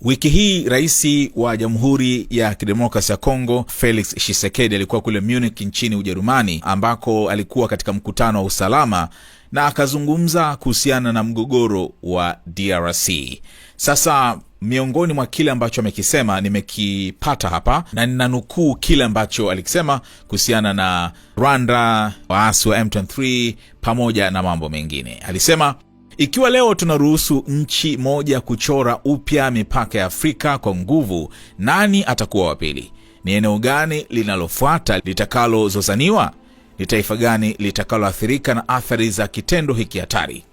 Wiki hii rais wa Jamhuri ya Kidemokrasia ya Kongo Felix Tshisekedi alikuwa kule Munich nchini Ujerumani, ambako alikuwa katika mkutano wa usalama na akazungumza kuhusiana na mgogoro wa DRC. Sasa miongoni mwa kile ambacho amekisema nimekipata hapa na ninanukuu kile ambacho alikisema kuhusiana na Rwanda, waasi wa M23 pamoja na mambo mengine. Alisema, ikiwa leo tunaruhusu nchi moja kuchora upya mipaka ya Afrika kwa nguvu, nani atakuwa wa pili? Ni eneo gani linalofuata litakalozozaniwa? Ni taifa gani litakaloathirika na athari za kitendo hiki hatari?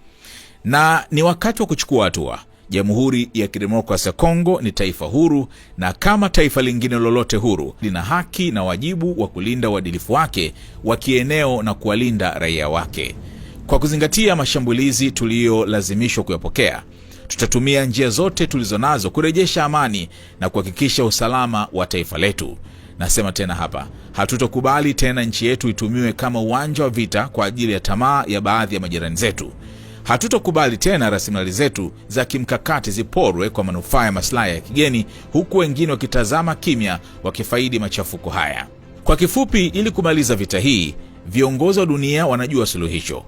Na ni wakati wa kuchukua hatua. Jamhuri ya Kidemokrasia ya Kongo ni taifa huru, na kama taifa lingine lolote huru, lina haki na wajibu wa kulinda uadilifu wake wa kieneo na kuwalinda raia wake. Kwa kuzingatia mashambulizi tuliyolazimishwa kuyapokea, tutatumia njia zote tulizonazo kurejesha amani na kuhakikisha usalama wa taifa letu. Nasema tena hapa, hatutokubali tena nchi yetu itumiwe kama uwanja wa vita kwa ajili ya tamaa ya baadhi ya majirani zetu. Hatutokubali tena rasilimali zetu za kimkakati ziporwe kwa manufaa ya maslahi ya kigeni, huku wengine wakitazama kimya wakifaidi machafuko haya. Kwa kifupi, ili kumaliza vita hii, viongozi wa dunia wanajua suluhisho.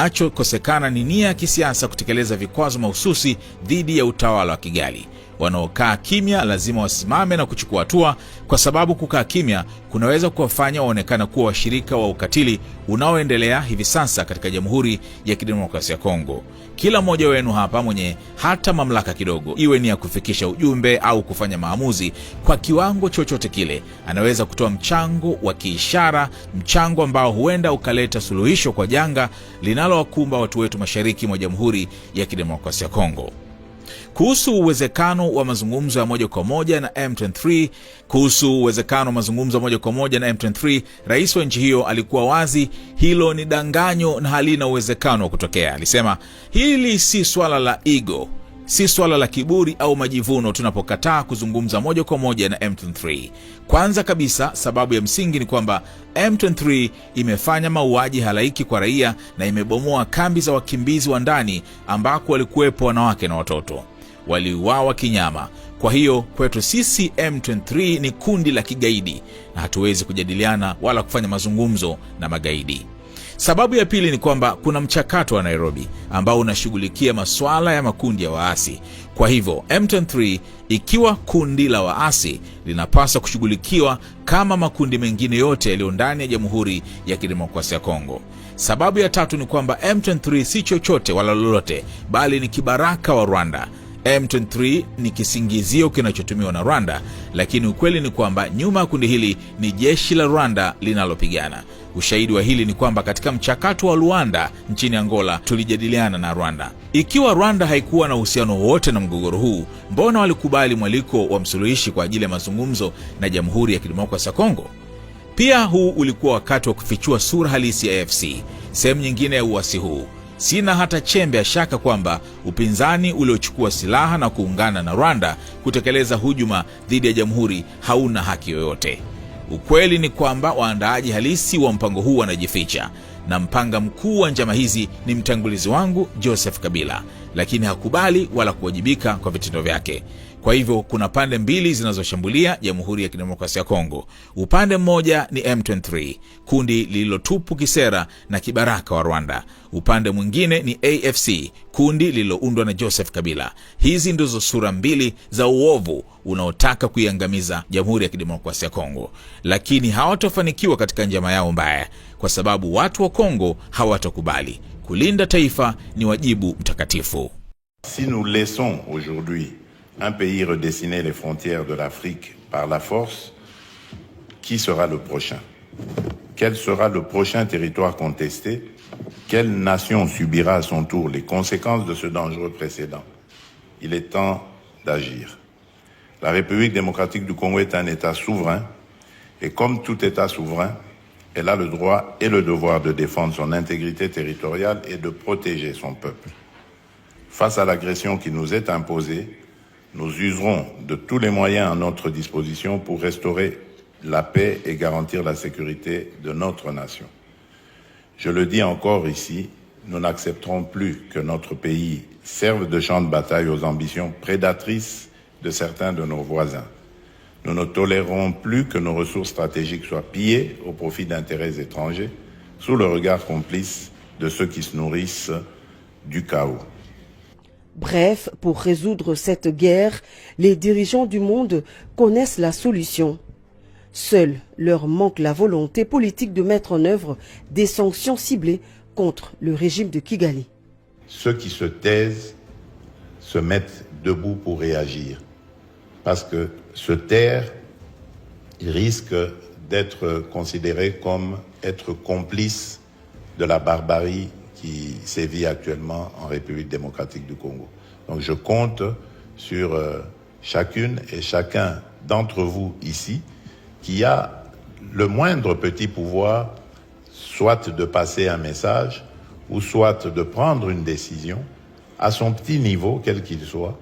Kinachokosekana ni nia ya kisiasa kutekeleza vikwazo mahususi dhidi ya utawala wa Kigali. Wanaokaa kimya lazima wasimame na kuchukua hatua, kwa sababu kukaa kimya kunaweza kuwafanya waonekana kuwa washirika wa ukatili unaoendelea hivi sasa katika Jamhuri ya Kidemokrasia ya Kongo. Kila mmoja wenu hapa mwenye hata mamlaka kidogo, iwe ni ya kufikisha ujumbe au kufanya maamuzi kwa kiwango chochote kile, anaweza kutoa mchango wa kiishara, mchango ambao huenda ukaleta suluhisho kwa janga linalowakumba watu wetu mashariki mwa Jamhuri ya Kidemokrasia ya Kongo. Kuhusu uwezekano wa mazungumzo ya moja kwa moja na M23, rais wa nchi hiyo alikuwa wazi, hilo ni danganyo na halina uwezekano wa kutokea. Alisema, hili si swala la ego, si swala la kiburi au majivuno tunapokataa kuzungumza moja kwa moja na M23. Kwanza kabisa, sababu ya msingi ni kwamba M23 imefanya mauaji halaiki kwa raia na imebomoa kambi za wakimbizi wa ndani ambako walikuwepo wanawake na watoto. Waliuawa kinyama. Kwa hiyo kwetu sisi M23 ni kundi la kigaidi na hatuwezi kujadiliana wala kufanya mazungumzo na magaidi. Sababu ya pili ni kwamba kuna mchakato wa Nairobi ambao unashughulikia masuala ya makundi ya waasi. Kwa hivyo M23 ikiwa kundi la waasi, linapaswa kushughulikiwa kama makundi mengine yote yaliyo ndani ya Jamhuri ya Kidemokrasia ya Kongo. Sababu ya tatu ni kwamba M23 si chochote wala lolote, bali ni kibaraka wa Rwanda. M23 ni kisingizio kinachotumiwa na Rwanda, lakini ukweli ni kwamba nyuma ya kundi hili ni jeshi la Rwanda linalopigana. Ushahidi wa hili ni kwamba katika mchakato wa Luanda nchini Angola tulijadiliana na Rwanda. Ikiwa Rwanda haikuwa na uhusiano wowote na mgogoro huu, mbona walikubali mwaliko wa msuluhishi kwa ajili ya mazungumzo na Jamhuri ya Kidemokrasia ya Kongo? Pia huu ulikuwa wakati wa kufichua sura halisi ya AFC, sehemu nyingine ya uasi huu. Sina hata chembe ya shaka kwamba upinzani uliochukua silaha na kuungana na Rwanda kutekeleza hujuma dhidi ya jamhuri hauna haki yoyote. Ukweli ni kwamba waandaaji halisi wa mpango huu wanajificha, na mpanga mkuu wa njama hizi ni mtangulizi wangu Joseph Kabila, lakini hakubali wala kuwajibika kwa vitendo vyake. Kwa hivyo kuna pande mbili zinazoshambulia Jamhuri ya Kidemokrasia ya Kongo. Upande mmoja ni M23, kundi lililotupu kisera na kibaraka wa Rwanda. Upande mwingine ni AFC, kundi lililoundwa na Joseph Kabila. Hizi ndizo sura mbili za uovu unaotaka kuiangamiza Jamhuri ya Kidemokrasia ya Kongo, lakini hawatofanikiwa katika njama yao mbaya, kwa sababu watu wa Kongo hawatakubali. Kulinda taifa ni wajibu mtakatifu. Si nous laissons aujourd'hui un pays redessiner les frontières de l'Afrique par la force, qui sera le prochain? Quel sera le prochain territoire contesté? Quelle nation subira à son tour les conséquences de ce dangereux précédent? Il est temps d'agir. La République démocratique du Congo est un État souverain, et comme tout État souverain, elle a le droit et le devoir de défendre son intégrité territoriale et de protéger son peuple. Face à l'agression qui nous est imposée, nous userons de tous les moyens à notre disposition pour restaurer la paix et garantir la sécurité de notre nation. Je le dis encore ici, nous n'accepterons plus que notre pays serve de champ de bataille aux ambitions prédatrices de certains de nos voisins. Nous ne tolérerons plus que nos ressources stratégiques soient pillées au profit d'intérêts étrangers, sous le regard complice de ceux qui se nourrissent du chaos. Bref, pour résoudre cette guerre, les dirigeants du monde connaissent la solution. Seul leur manque la volonté politique de mettre en œuvre des sanctions ciblées contre le régime de Kigali. Ceux qui se taisent se mettent debout pour réagir. Parce que se taire, il risque d'être considéré comme être complice de la barbarie qui sévit actuellement en République démocratique du Congo. Donc je compte sur chacune et chacun d'entre vous ici qui a le moindre petit pouvoir, soit de passer un message ou soit de prendre une décision à son petit niveau, quel qu'il soit.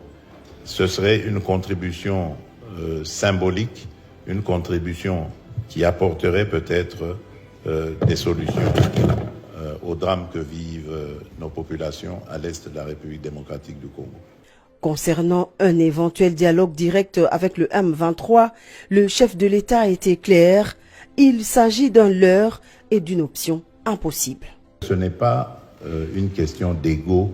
Ce serait une contribution symbolique, une contribution qui apporterait peut-être des solutions au drame que vivent nos populations à l'est de la République démocratique du Congo. Concernant un éventuel dialogue direct avec le M23, le chef de l'État a été clair, il s'agit d'un leurre et d'une option impossible. Ce n'est pas une question d'ego,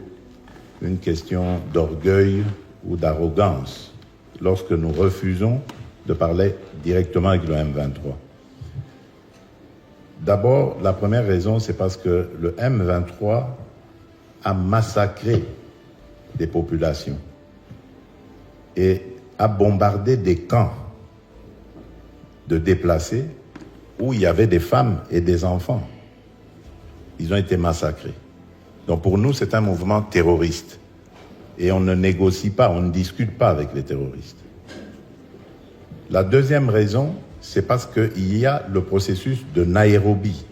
une question d'orgueil ou d'arrogance lorsque nous refusons de parler directement avec le M23. D'abord, la première raison, c'est parce que le M23 a massacré des populations et a bombardé des camps de déplacés où il y avait des femmes et des enfants. Ils ont été massacrés. Donc pour nous, c'est un mouvement terroriste. Et on ne négocie pas, on ne discute pas avec les terroristes. La deuxième raison, c'est parce qu'il y a le processus de Nairobi.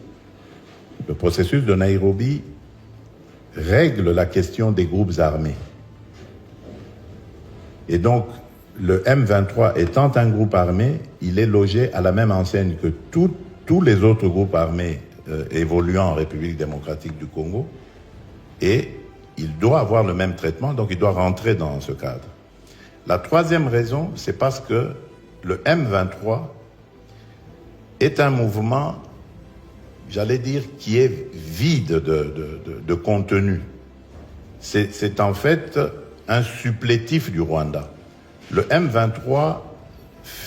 Le processus de Nairobi règle la question des groupes armés. Et donc, le M23 étant un groupe armé, il est logé à la même enseigne que tous les autres groupes armés évoluant en République démocratique du Congo. Et il doit avoir le même traitement, donc il doit rentrer dans ce cadre. La troisième raison, c'est parce que le M23 est un mouvement, j'allais dire, qui est vide de contenu. C'est en fait un supplétif du Rwanda. Le M23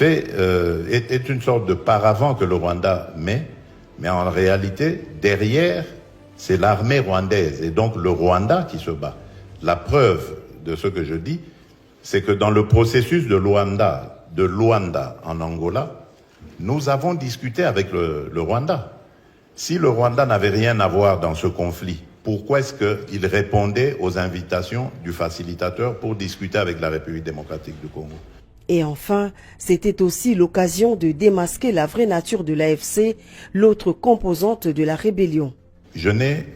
est une sorte de paravent que le Rwanda met, mais en réalité, derrière, c'est l'armée rwandaise et donc le Rwanda qui se bat. La preuve de ce que je dis, c'est que dans le processus de Luanda en Angola, nous avons discuté avec le Rwanda. Si le Rwanda n'avait rien à voir dans ce conflit, pourquoi est-ce qu'il répondait aux invitations du facilitateur pour discuter avec la République démocratique du Congo? Et enfin, c'était aussi l'occasion de démasquer la vraie nature de l'AFC, l'autre composante de la rébellion. Je n'ai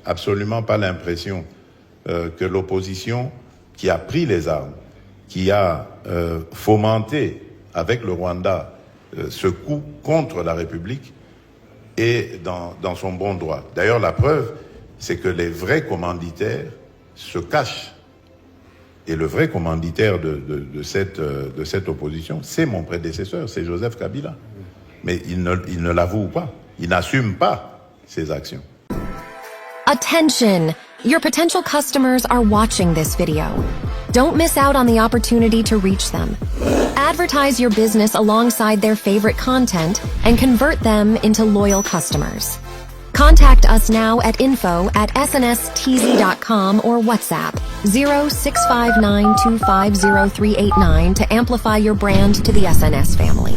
absolument pas l'impression que l'opposition qui a pris les armes, qui a fomenté avec le Rwanda ce coup contre la République est dans son bon droit. D'ailleurs, la preuve, c'est que les vrais commanditaires se cachent. Et le vrai commanditaire de cette opposition, c'est mon prédécesseur, c'est Joseph Kabila. Mais il ne l'avoue pas, il n'assume pas ses actions. Attention! Your potential customers are watching this video. Don't miss out on the opportunity to reach them. Advertise your business alongside their favorite content and convert them into loyal customers. Contact us now at info@snstz.com or WhatsApp 0659250389 to amplify your brand to the SNS family.